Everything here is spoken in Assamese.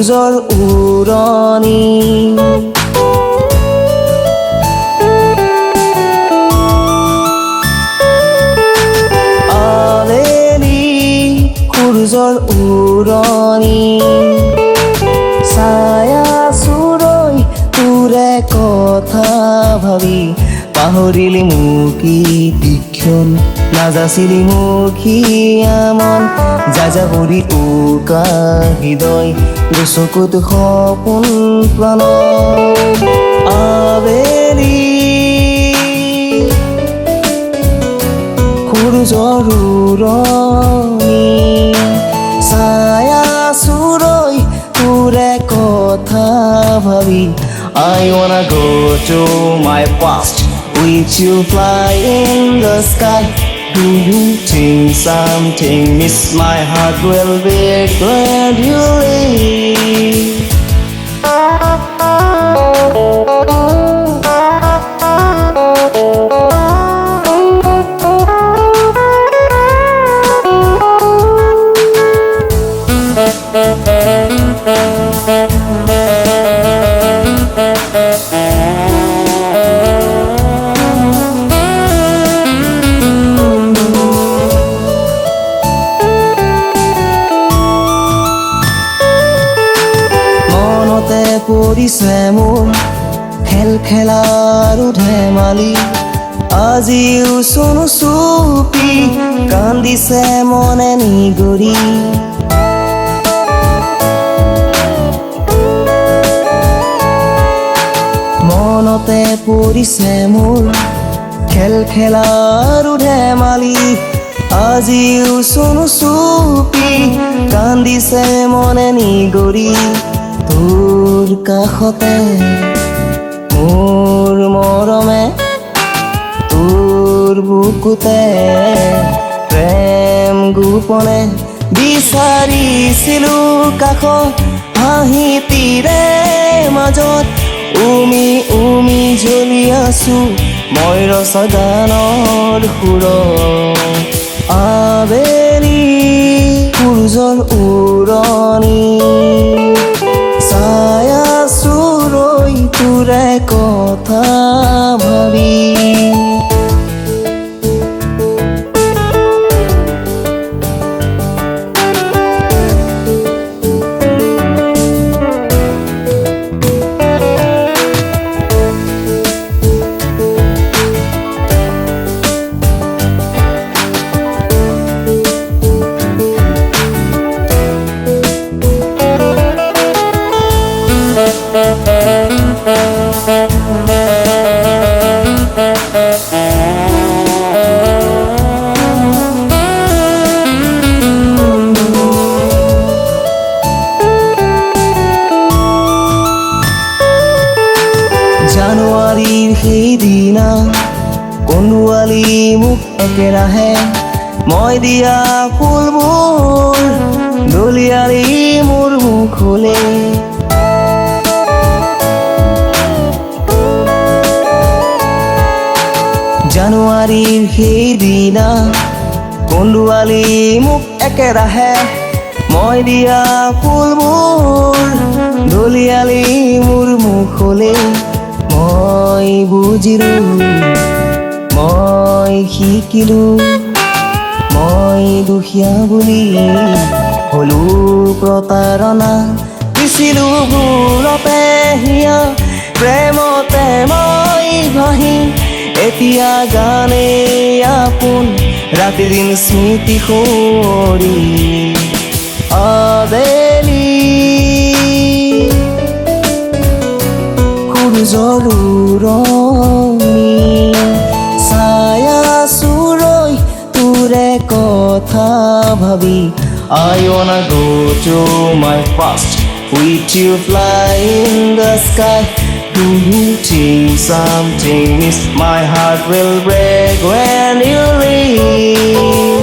সূৰ্যৰ উৰণি সূৰ্যৰ উৰণি ছায়া চুৰৈ তোৰে কথা ভাবি পাহৰিলি মুকি তীক্ষণ নাজাচিলি মুখিয়া মন যাযাবৰী উকা হৃদয় চকুত সপোন প্ৰাণ আবেলি সূৰ্যৰ উৰণি ছায়া চুৰৈ তোৰে কথা ভাবি I wanna go to my past with you fly in the sky. Do you think something miss my heart will beat gradually? পৰিছে মোৰ খেল খেলাৰো ধেমালি আজিও চুনু চুপি কান্দিছে মনে নিগৰি মনতে পৰিছে মোৰ খেল খেলাৰো ধেমালি আজিও চুনু চুপি কান্দিছে মনে নিগৰি তোৰ কাষতে মোৰ মৰমে তোৰ বুকুতে প্ৰেম গোপনে বিচাৰিছিলো কাষত হাঁহি তীৰে মাজত উমি উমি জ্বলি আছো মই ৰস গানৰ সুৰত আবেলি সূৰ্যৰ উৰণি ছায়া চুৰৈ তোৰে কথা ভাবি জানুৱাৰীৰ সেইদিনা কন্দুৱালি মোক একেৰাহে মই দিয়া ফুলবোৰ দলিয়ালি মোৰ মুখলে জানুৱাৰীৰ সেইদিনা কন্দুৱালি মোক একেৰাহে মই দিয়া ফুলবোৰ দলিয়ালি মোৰ মুখলে মই বুজিলো মই শিকিলো মই দুখীয়া বুলি হলো প্ৰতাৰণা দিছিলো ভুলতে হিয়া প্ৰেমতে মই ভাহি এতিয়া গানে আপোন ৰাতি দিন স্মৃতি সৰি আবেলি সূৰ্যৰ উৰণি ছায়া চুৰৈ তোৰে কথা ভাবি I wanna go to my past with you fly in the sky. Do you think something miss my heart will break when you leave?